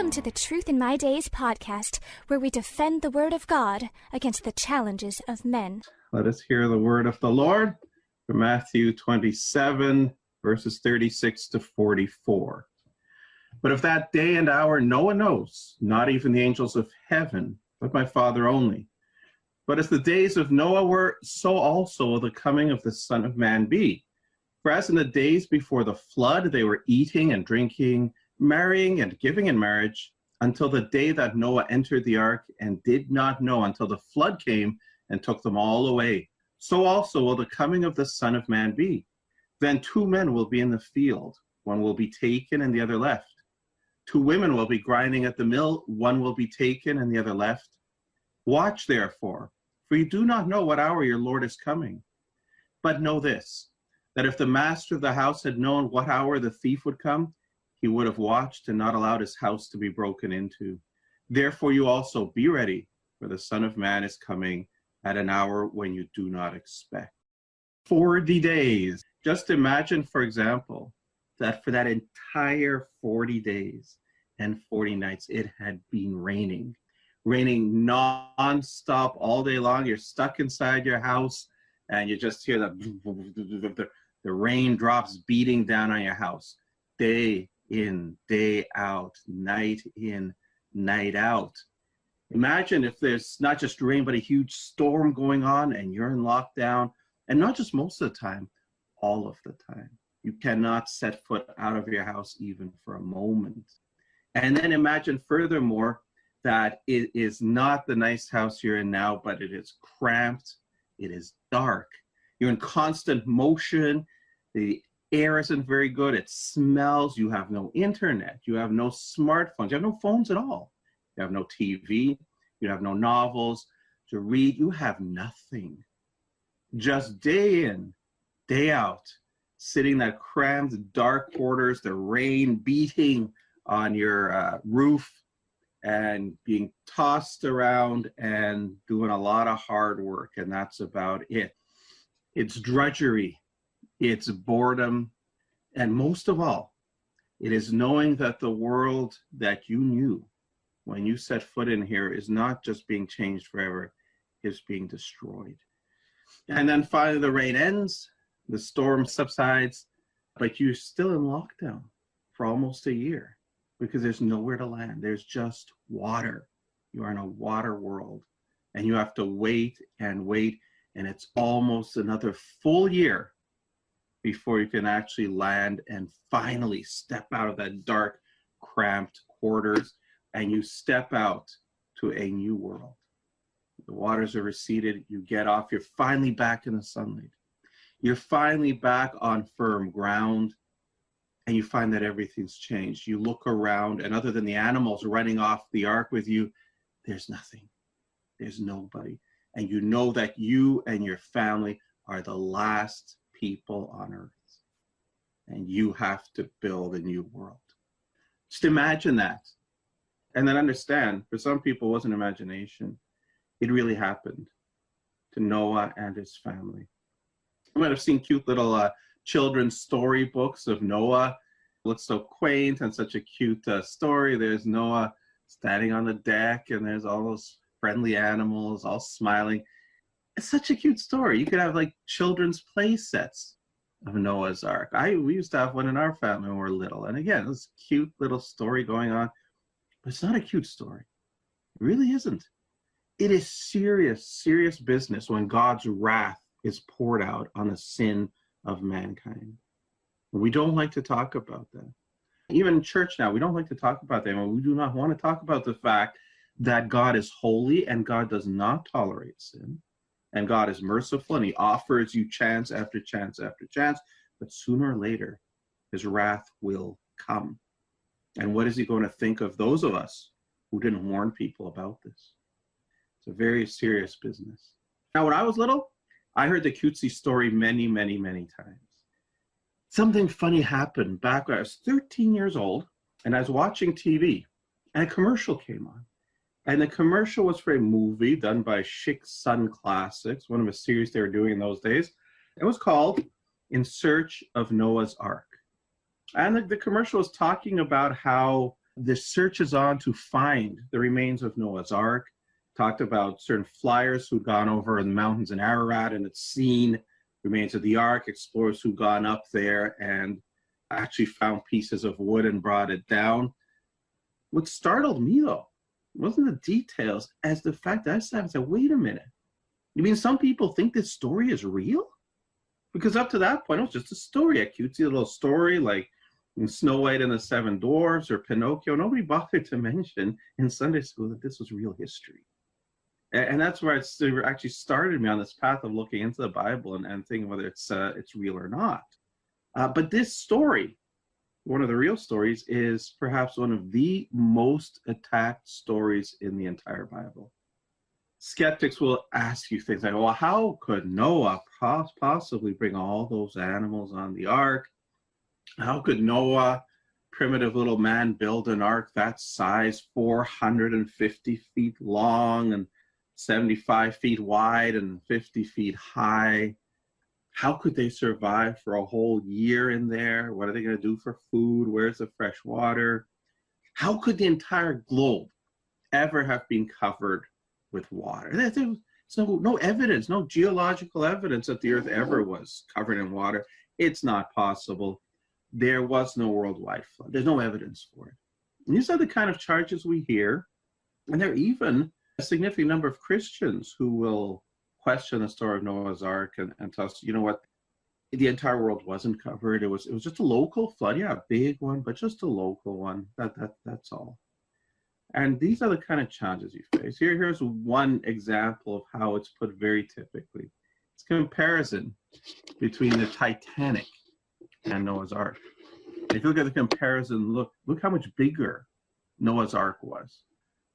Welcome to the Truth in My Days podcast, where we defend the Word of God against the challenges of men. Let us hear the word of the Lord from Matthew 27, verses 36 to 44. But of that day and hour no one knows, not even the angels of heaven, but my Father only. But as the days of Noah were, so also will the coming of the Son of Man be. For as in the days before the flood, they were eating and drinking, marrying and giving in marriage, until the day that Noah entered the ark, and did not know until the flood came and took them all away. So also will the coming of the Son of Man be. Then 2 men will be in the field, one will be taken and the other left. 2 women will be grinding at the mill, one will be taken and the other left. Watch therefore, for you do not know what hour your Lord is coming. But know this, that if the master of the house had known what hour the thief would come, he would have watched and not allowed his house to be broken into. Therefore you also be ready, for the Son of Man is coming at an hour when you do not expect. 40 days. Just imagine, for example, that for that entire 40 days and 40 nights, it had been raining non-stop all day long. You're stuck inside your house and you just hear the raindrops beating down on your house. Day in, day out, night in, night out. Imagine if there's not just rain, but a huge storm going on and you're in lockdown, and not just most of the time, all of the time. You cannot set foot out of your house even for a moment. And then imagine furthermore that it is not the nice house you're in now, but it is cramped, it is dark. You're in constant motion, the air isn't very good, it smells, you have no internet, you have no smartphones, you have no phones at all. You have no TV, you have no novels to read, you have nothing. Just day in, day out, sitting in that cramped, dark quarters, the rain beating on your roof and being tossed around and doing a lot of hard work, and that's about it. It's drudgery, it's boredom, and most of all, it is knowing that the world that you knew when you set foot in here is not just being changed forever, it's being destroyed. And then finally the rain ends, the storm subsides, but you're still in lockdown for almost a year because there's nowhere to land. There's just water. You are in a water world and you have to wait, and it's almost another full year before you can actually land and finally step out of that dark, cramped quarters, and you step out to a new world. The waters are receded, you get off, you're finally back in the sunlight. You're finally back on firm ground, and you find that everything's changed. You look around, and other than the animals running off the ark with you, there's nothing. There's nobody. And you know that you and your family are the last people on earth. And you have to build a new world. Just imagine that. And then understand, for some people it wasn't imagination. It really happened to Noah and his family. You might have seen cute little children's storybooks of Noah. It looks so quaint and such a cute story. There's Noah standing on the deck, and there's all those friendly animals all smiling. It's such a cute story. You could have like children's play sets of Noah's Ark. We used to have one in our family when we were little. And again, this cute little story going on. But it's not a cute story. It really isn't. It is serious, serious business when God's wrath is poured out on the sin of mankind. We don't like to talk about that. Even in church now, we don't like to talk about that. We do not want to talk about the fact that God is holy and God does not tolerate sin. And God is merciful and he offers you chance after chance after chance. But sooner or later, his wrath will come. And what is he going to think of those of us who didn't warn people about this? It's a very serious business. Now, when I was little, I heard the cutesy story many, many, many times. Something funny happened back when I was 13 years old, and I was watching TV, and a commercial came on. And the commercial was for a movie done by Chic Sun Classics, one of a series they were doing in those days. It was called In Search of Noah's Ark. And the commercial was talking about how The search is on to find the remains of Noah's Ark. Talked about certain flyers who'd gone over the mountains in Ararat and had seen remains of the Ark, explorers who'd gone up there and actually found pieces of wood and brought it down. What startled me, though, wasn't the details, as the fact that I sat and said, wait a minute. You mean some people think this story is real? Because up to that point, it was just a story, a cutesy little story like Snow White and the Seven Dwarfs or Pinocchio. Nobody bothered to mention in Sunday school that this was real history. And that's where it actually started me on this path of looking into the Bible and thinking whether it's real or not. But this story, one of the real stories, is perhaps one of the most attacked stories in the entire Bible. Skeptics will ask you things like, well, how could Noah possibly bring all those animals on the ark? How could Noah, primitive little man, build an ark that size, 450 feet long and 75 feet wide and 50 feet high? How could they survive for a whole year in there? What are they going to do for food? Where's the fresh water? How could the entire globe ever have been covered with water? There's no evidence, no geological evidence that the earth ever was covered in water. It's not possible. There was no worldwide flood. There's no evidence for it. And these are the kind of charges we hear. And there are even a significant number of Christians who will question the story of Noah's Ark and tell us, you know what, the entire world wasn't covered. It was just a local flood. Yeah, a big one, but just a local one. That's all. And these are the kind of challenges you face. Here's one example of how it's put very typically. It's comparison between the Titanic and Noah's Ark. If you look at the comparison, look how much bigger Noah's Ark was.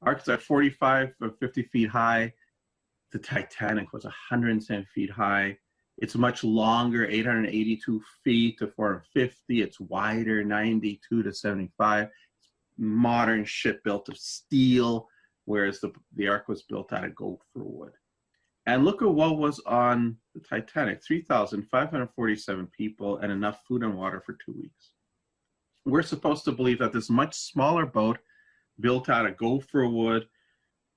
Ark's at 45 or 50 feet high. The Titanic was 110 feet high. It's much longer, 882 feet to 450. It's wider, 92 to 75. Modern ship built of steel, whereas the Ark was built out of gopher wood. And look at what was on the Titanic, 3,547 people and enough food and water for 2 weeks. We're supposed to believe that this much smaller boat built out of gopher wood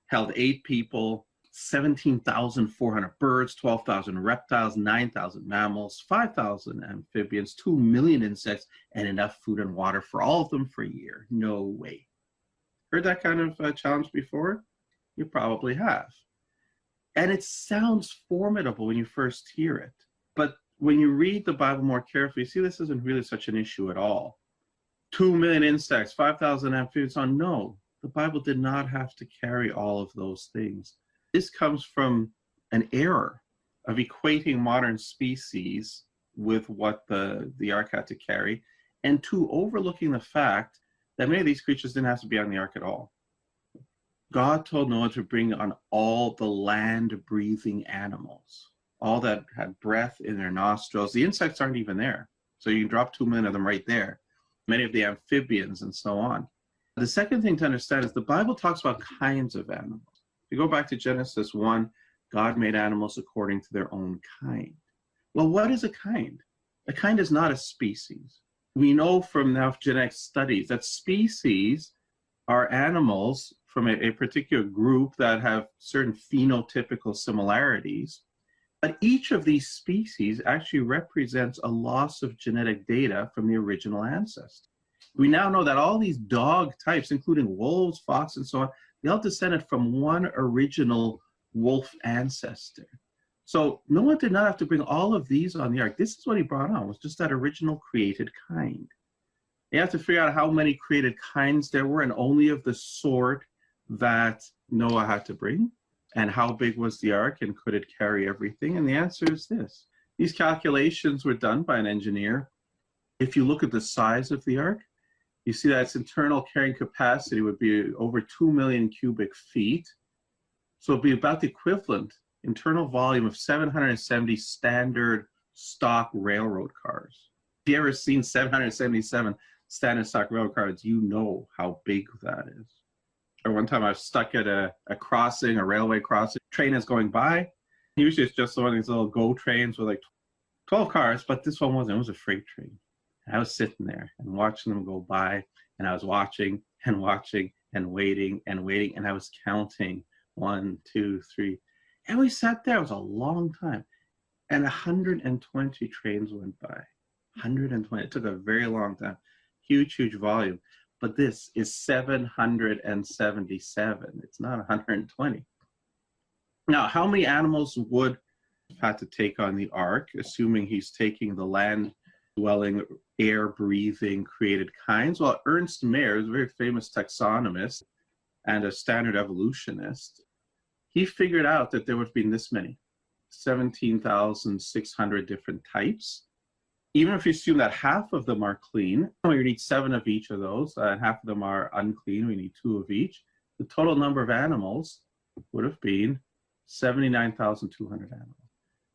held 8 people, 17,400 birds, 12,000 reptiles, 9,000 mammals, 5,000 amphibians, 2 million insects, and enough food and water for all of them for a year. No way. Heard that kind of challenge before? You probably have. And it sounds formidable when you first hear it. But when you read the Bible more carefully, you see this isn't really such an issue at all. 2 million insects, 5,000 amphibians. No, the Bible did not have to carry all of those things. This comes from an error of equating modern species with what the ark had to carry, and two, overlooking the fact that many of these creatures didn't have to be on the ark at all. God told Noah to bring on all the land-breathing animals, all that had breath in their nostrils. The insects aren't even there, so you can drop 2 million of them right there. Many of the amphibians and so on. The second thing to understand is the Bible talks about kinds of animals. If you go back to Genesis 1, God made animals according to their own kind. Well, what is a kind? A kind is not a species. We know from now genetic studies that species are animals from a particular group that have certain phenotypical similarities. But each of these species actually represents a loss of genetic data from the original ancestor. We now know that all these dog types, including wolves, fox, and so on, they all descended from one original wolf ancestor. So Noah did not have to bring all of these on the ark. This is what he brought on, was just that original created kind. You have to figure out how many created kinds there were and only of the sort that Noah had to bring, and how big was the ark and could it carry everything? And the answer is this. These calculations were done by an engineer. If you look at the size of the ark, you see that its internal carrying capacity would be over 2 million cubic feet. So it'd be about the equivalent internal volume of 770 standard stock railroad cars. If you ever seen 777 standard stock railroad cars, you know how big that is. Or one time I was stuck at a crossing, a railway crossing. Train is going by. Usually it's just one of these little GO trains with like 12 cars, but this one wasn't. It was a freight train. I was sitting there and watching them go by. And I was watching and watching and waiting and waiting. And I was counting 1, 2, 3. And we sat there. It was a long time. And 120 trains went by. 120. It took a very long time. Huge, huge volume. But this is 777. It's not 120. Now, how many animals would have had to take on the ark, assuming he's taking the land-dwelling, air-breathing, created kinds? Well, Ernst Mayr is a very famous taxonomist and a standard evolutionist. He figured out that there would have been this many, 17,600 different types. Even if you assume that half of them are clean, we need 7 of each of those, and half of them are unclean, we need 2 of each. The total number of animals would have been 79,200 animals.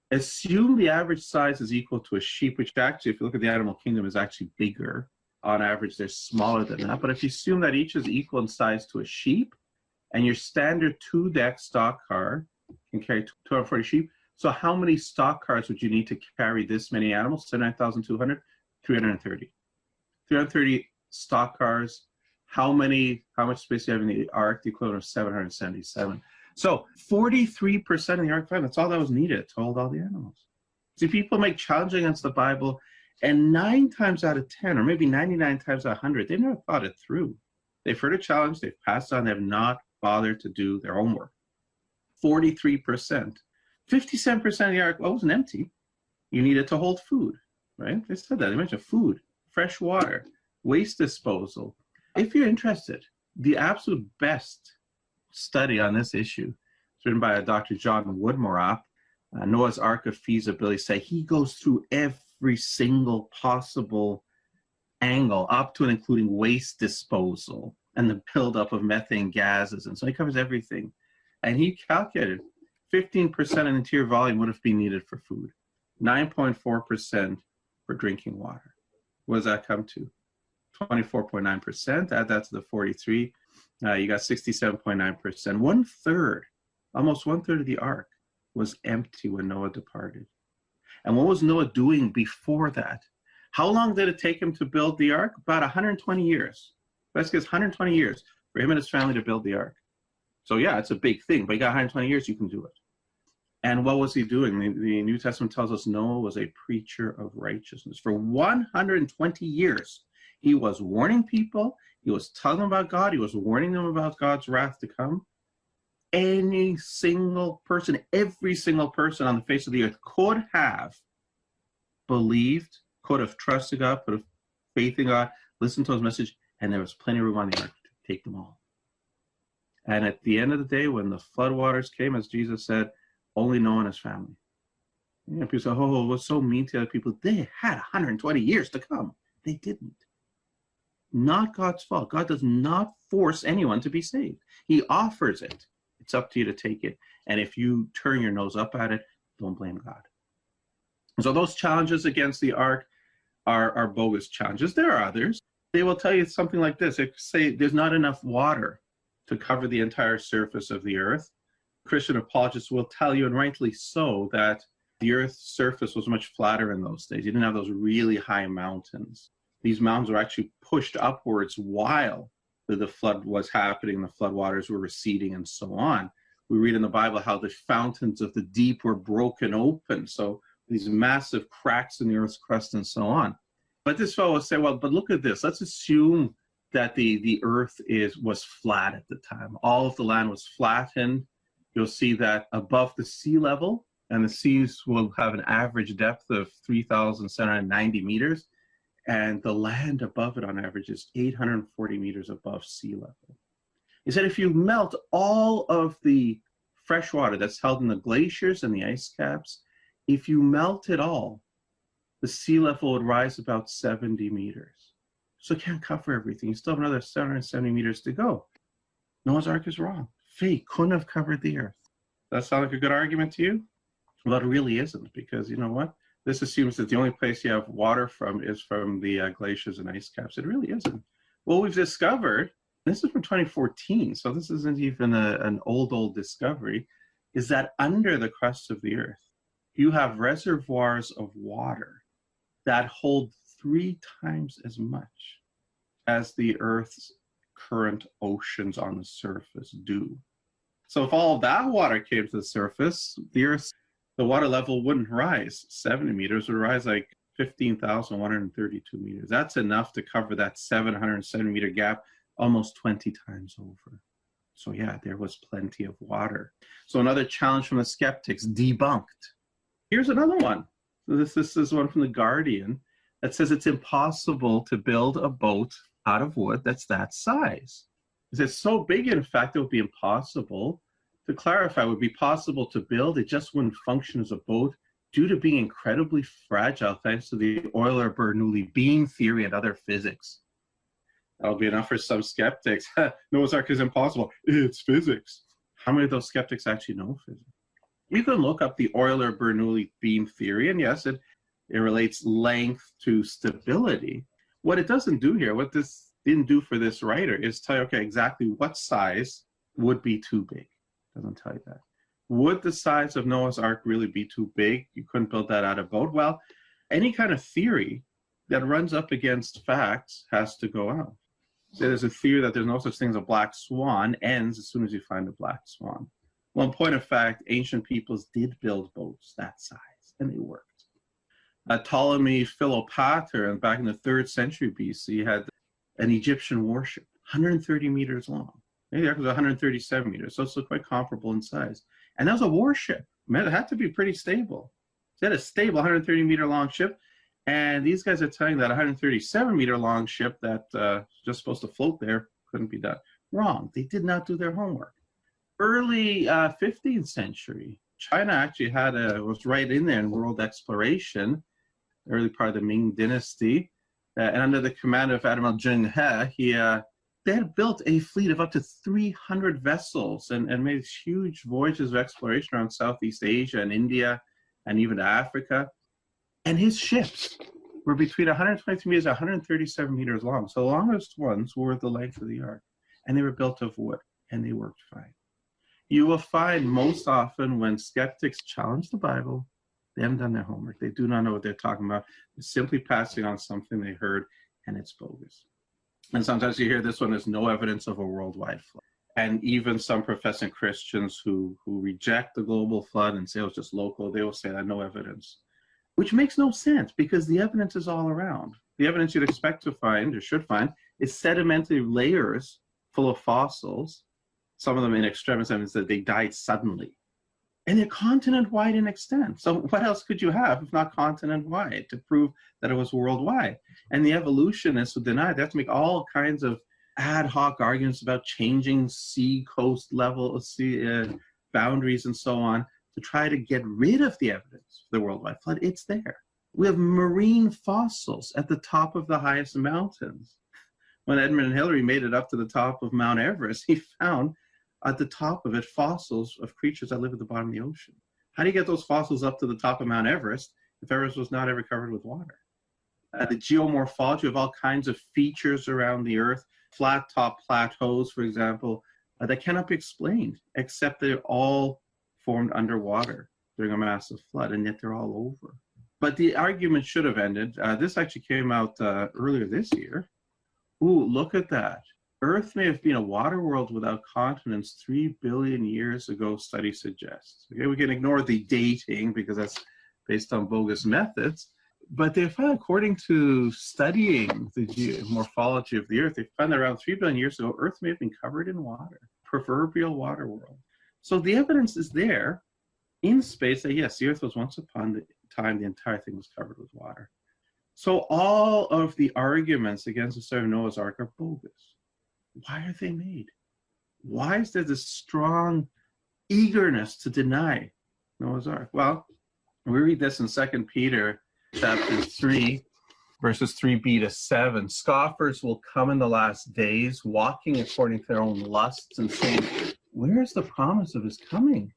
Assume the average size is equal to a sheep, which actually, if you look at the animal kingdom, is actually bigger. On average, they're smaller than that. But if you assume that each is equal in size to a sheep, and your standard 2-deck stock car can carry 240 sheep, so how many stock cars would you need to carry this many animals? 79,200? 330. 330 stock cars. How much space do you have in the ark? The equivalent of 777. So 43% of the ark, that's all that was needed to hold all the animals. See, people make challenge against the Bible, and 9 times out of 10, or maybe 99 times out of 100, they've never thought it through. They've heard a challenge, they've passed on, they have not bothered to do their homework. 43%. 57% of the ark wasn't empty. You needed to hold food, right? They said that. They mentioned food, fresh water, waste disposal. If you're interested, the absolute best study on this issue is written by Dr. John Woodmorap, Noah's Ark of Feasibility. He goes through every single possible angle, up to and including waste disposal and the buildup of methane gases. And so he covers everything. And he calculated 15% of the interior volume would have been needed for food, 9.4% for drinking water. What does that come to? 24.9%. Add that to the 43. You got 67.9%. 1/3, almost 1/3 of the ark was empty when Noah departed. And what was Noah doing before that? How long did it take him to build the ark? About 120 years. Best guess, 120 years for him and his family to build the ark. So yeah, it's a big thing, but you got 120 years, you can do it. And what was he doing? The New Testament tells us Noah was a preacher of righteousness. For 120 years, he was warning people, he was telling them about God, he was warning them about God's wrath to come. Any single person, every single person on the face of the earth could have believed, could have trusted God, could have faith in God, listened to his message, and there was plenty of room on the ark to take them all. And at the end of the day, when the floodwaters came, as Jesus said, only Noah and his family. You know, people say, oh, what's so mean to other people? They had 120 years to come. They didn't. Not God's fault. God does not force anyone to be saved. He offers it. It's up to you to take it. And if you turn your nose up at it, don't blame God. So those challenges against the ark are bogus challenges. There are others. They will tell you something like this. They say there's not enough water to cover the entire surface of the earth. Christian apologists will tell you, and rightly so, that the earth's surface was much flatter in those days. You didn't have those really high mountains. These mountains were actually pushed upwards while the flood was happening, the floodwaters were receding, and so on. We read in the Bible how the fountains of the deep were broken open, so these massive cracks in the earth's crust and so on. But this fellow will say, well, but look at this. Let's assume that the earth was flat at the time. All of the land was flattened. You'll see that above the sea level, and the seas will have an average depth of 3,790 meters, and the land above it on average is 840 meters above sea level. He said if you melt all of the fresh water that's held in the glaciers and the ice caps, if you melt it all, the sea level would rise about 70 meters. So it can't cover everything. You still have another 770 meters to go. Noah's Ark is wrong. Faith couldn't have covered the earth. That sound like a good argument to you? Well, it really isn't, because you know what? This assumes that the only place you have water from is from the glaciers and ice caps. It really isn't. What we've discovered, this is from 2014, so this isn't even an old discovery, is that under the crust of the earth, you have reservoirs of water that hold 3 times as much as the Earth's current oceans on the surface do. So if all of that water came to the surface, the water level wouldn't rise 70 meters, it would rise like 15,132 meters. That's enough to cover that 770 meter gap almost 20 times over. So yeah, there was plenty of water. So another challenge from the skeptics, debunked. Here's another one. So this is one from The Guardian that says it's impossible to build a boat out of wood that's that size. It's so big, in fact, it would be impossible. To clarify, it would be possible to build, it just wouldn't function as a boat due to being incredibly fragile thanks to the Euler-Bernoulli beam theory and other physics. That'll be enough for some skeptics. Noah's Ark is impossible. It's physics. How many of those skeptics actually know physics? You can look up the Euler-Bernoulli beam theory, and yes, it relates length to stability. What it doesn't do here, what this didn't do for this writer, is tell you, okay, exactly what size would be too big. It doesn't tell you that. Would the size of Noah's Ark really be too big? You couldn't build that out of a boat? Well, any kind of theory that runs up against facts has to go out. So there's a theory that there's no such thing as a black swan ends as soon as you find a black swan. Well, in point of fact, ancient peoples did build boats that size, and they worked. Ptolemy Philopator, back in the 3rd century BC, had an Egyptian warship, 130 meters long. Maybe that was 137 meters, so it's quite comparable in size. And that was a warship. It had to be pretty stable. They had a stable 130 meter long ship, and these guys are telling that 137 meter long ship that just supposed to float there couldn't be done. Wrong. They did not do their homework. Early 15th century, China actually was right in there in world exploration, early part of the Ming Dynasty, and under the command of Admiral Zheng He, they had built a fleet of up to 300 vessels and made huge voyages of exploration around Southeast Asia and India and even to Africa. And his ships were between 123 meters and 137 meters long. So the longest ones were the length of the Ark. And they were built of wood, and they worked fine. You will find most often when skeptics challenge the Bible, they haven't done their homework. They do not know what they're talking about. They're simply passing on something they heard, and it's bogus. And sometimes you hear this one, there's no evidence of a worldwide flood. And even some professing Christians who reject the global flood and say it was just local, they will say that no evidence, which makes no sense because the evidence is all around. The evidence you'd expect to find, or should find, is sedimentary layers full of fossils, some of them in extremis evidence that they died suddenly. And they're continent-wide in extent. So what else could you have if not continent-wide to prove that it was worldwide? And the evolutionists who deny they have to make all kinds of ad hoc arguments about changing sea coast level, boundaries and so on to try to get rid of the evidence for the worldwide flood. It's there. We have marine fossils at the top of the highest mountains. When Edmund Hillary made it up to the top of Mount Everest, he found at the top of it fossils of creatures that live at the bottom of the ocean. How do you get those fossils up to the top of Mount Everest if Everest was not ever covered with water? The geomorphology of all kinds of features around the Earth, flat top plateaus, for example, that cannot be explained except they're all formed underwater during a massive flood, and yet they're all over. But the argument should have ended. This actually came out earlier this year. Ooh, look at that. Earth may have been a water world without continents 3 billion years ago, study suggests. Okay, we can ignore the dating because that's based on bogus methods. But they found, according to studying the morphology of the Earth, they found that around 3 billion years ago, Earth may have been covered in water, proverbial water world. So the evidence is there in space that, yes, the Earth was once upon a time, the entire thing was covered with water. So all of the arguments against the story of Noah's Ark are bogus. Why are they made? Why is there this strong eagerness to deny Noah's Ark? Well, we read this in 2 Peter chapter 3, verses 3b to 7. Scoffers will come in the last days, walking according to their own lusts and saying, where is the promise of his coming?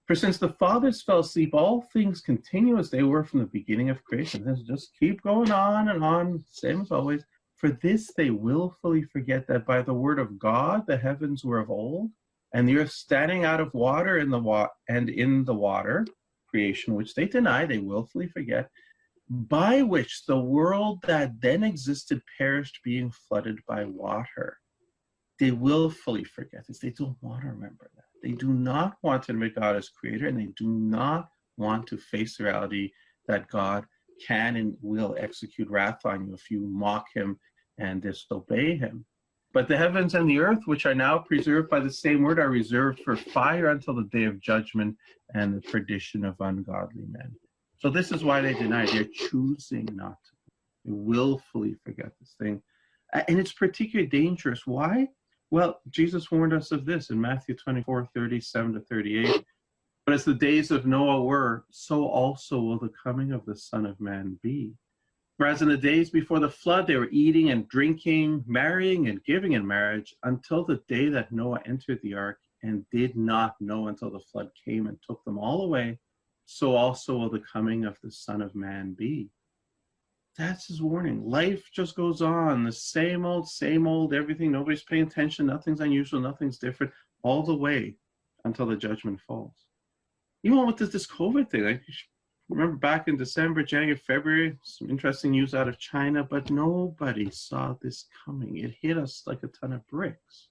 For since the fathers fell asleep, all things continue as they were from the beginning of creation. This just keep going on and on, same as always. For this they willfully forget that by the word of God the heavens were of old, and the earth standing out of water and in the water, creation, which they deny, they willfully forget, by which the world that then existed perished, being flooded by water. They willfully forget this. They don't want to remember that. They do not want to admit God as creator, and they do not want to face the reality that God can and will execute wrath on you if you mock him and disobey him. But the heavens and the earth, which are now preserved by the same word, are reserved for fire until the day of judgment and the perdition of ungodly men. So this is why they deny. They're choosing not to. They willfully forget this thing. And it's particularly dangerous. Why? Well, Jesus warned us of this in Matthew 24:37-38. But as the days of Noah were, so also will the coming of the Son of Man be. Whereas in the days before the flood, they were eating and drinking, marrying and giving in marriage until the day that Noah entered the ark, and did not know until the flood came and took them all away. So also will the coming of the Son of Man be. That's his warning. Life just goes on, the same old, everything. Nobody's paying attention. Nothing's unusual. Nothing's different, all the way until the judgment falls. Even with this COVID thing, I remember back in December, January, February, some interesting news out of China, but nobody saw this coming. It hit us like a ton of bricks.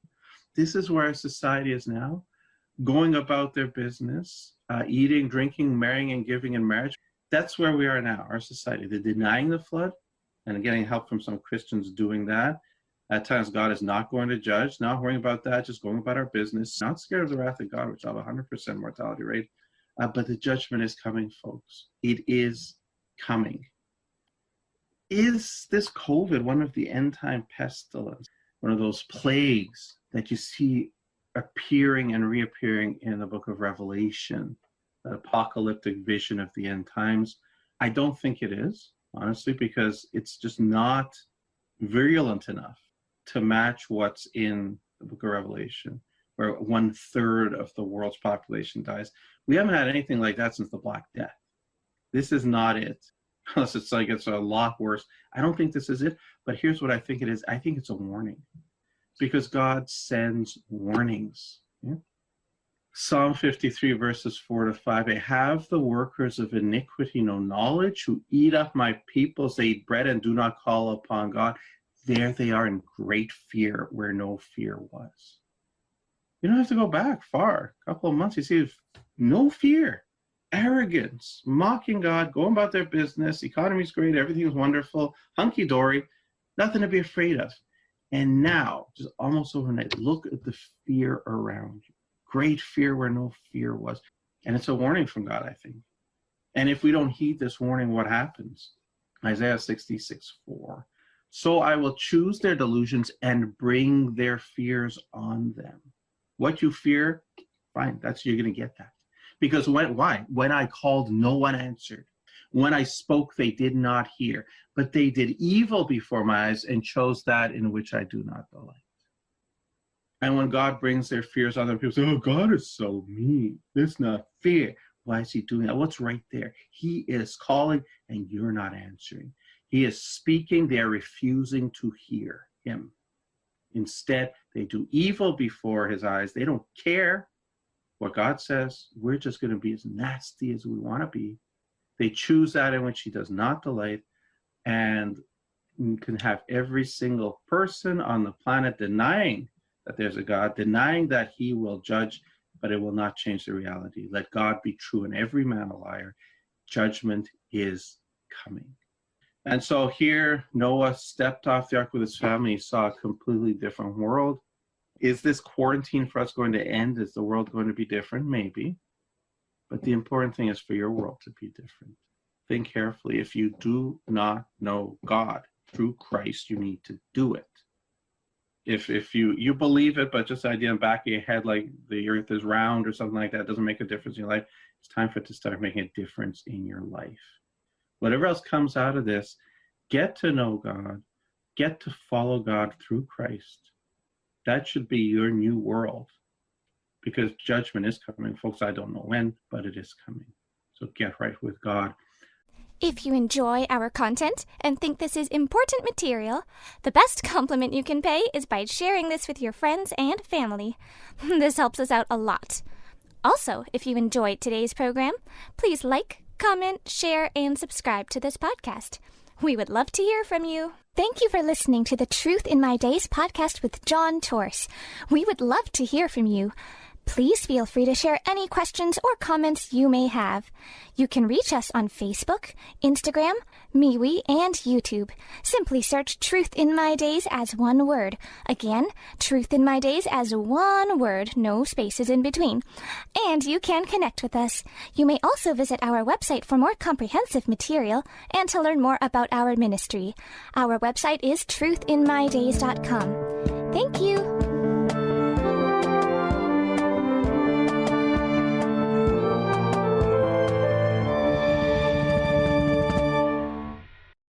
This is where our society is now, going about their business, eating, drinking, marrying, and giving in marriage. That's where we are now, our society. They're denying the flood and getting help from some Christians doing that. At times, God is not going to judge, not worrying about that, just going about our business, not scared of the wrath of God, which will have a 100% mortality rate. But the judgment is coming, folks. It is coming. Is this COVID one of the end-time pestilence, one of those plagues that you see appearing and reappearing in the book of Revelation, the apocalyptic vision of the end times? I don't think it is, honestly, because it's just not virulent enough to match what's in the book of Revelation, where 1/3 of the world's population dies. We haven't had anything like that since the Black Death. This is not it, unless it's like it's a lot worse. I don't think this is it, but here's what I think it is. I think it's a warning, because God sends warnings. Yeah? Psalm 53, verses 4-5, have the workers of iniquity no knowledge, who eat up my peoples, they eat bread and do not call upon God. There they are in great fear where no fear was. You don't have to go back far, a couple of months, you see no fear, arrogance, mocking God, going about their business, economy's great, everything's wonderful, hunky-dory, nothing to be afraid of. And now, just almost overnight, look at the fear around you. Great fear where no fear was. And it's a warning from God, I think. And if we don't heed this warning, what happens? Isaiah 66:4. So I will choose their delusions and bring their fears on them. What you fear, fine, you're going to get that. Because why? When I called, no one answered. When I spoke, they did not hear. But they did evil before my eyes and chose that in which I do not delight. And when God brings their fears on them, people say, oh, God is so mean. It's not fair. Why is he doing that? What's right there? He is calling and you're not answering. He is speaking. They are refusing to hear him. Instead, they do evil before his eyes. They don't care what God says. We're just going to be as nasty as we want to be. They choose that in which he does not delight. And you can have every single person on the planet denying that there's a God, denying that he will judge, but it will not change the reality. Let God be true and every man a liar. Judgment is coming. And so here, Noah stepped off the ark with his family. He saw a completely different world. Is this quarantine for us going to end? Is the world going to be different? Maybe. But the important thing is for your world to be different. Think carefully. If you do not know God through Christ, you need to do it. If you believe it, but just the idea in the back of your head, like the earth is round or something like that, doesn't make a difference in your life, it's time for it to start making a difference in your life. Whatever else comes out of this, get to know God, get to follow God through Christ. That should be your new world, because judgment is coming. Folks, I don't know when, but it is coming. So get right with God. If you enjoy our content and think this is important material, the best compliment you can pay is by sharing this with your friends and family. This helps us out a lot. Also, if you enjoyed today's program, please like, comment, share, and subscribe to this podcast. We would love to hear from you. Thank you for listening to the Truth in My Days podcast with John Torse. We would love to hear from you. Please feel free to share any questions or comments you may have. You can reach us on Facebook, Instagram, MeWe, and YouTube. Simply search Truth in My Days as one word. Again, Truth in My Days as one word, no spaces in between. And you can connect with us. You may also visit our website for more comprehensive material and to learn more about our ministry. Our website is truthinmydays.com. Thank you.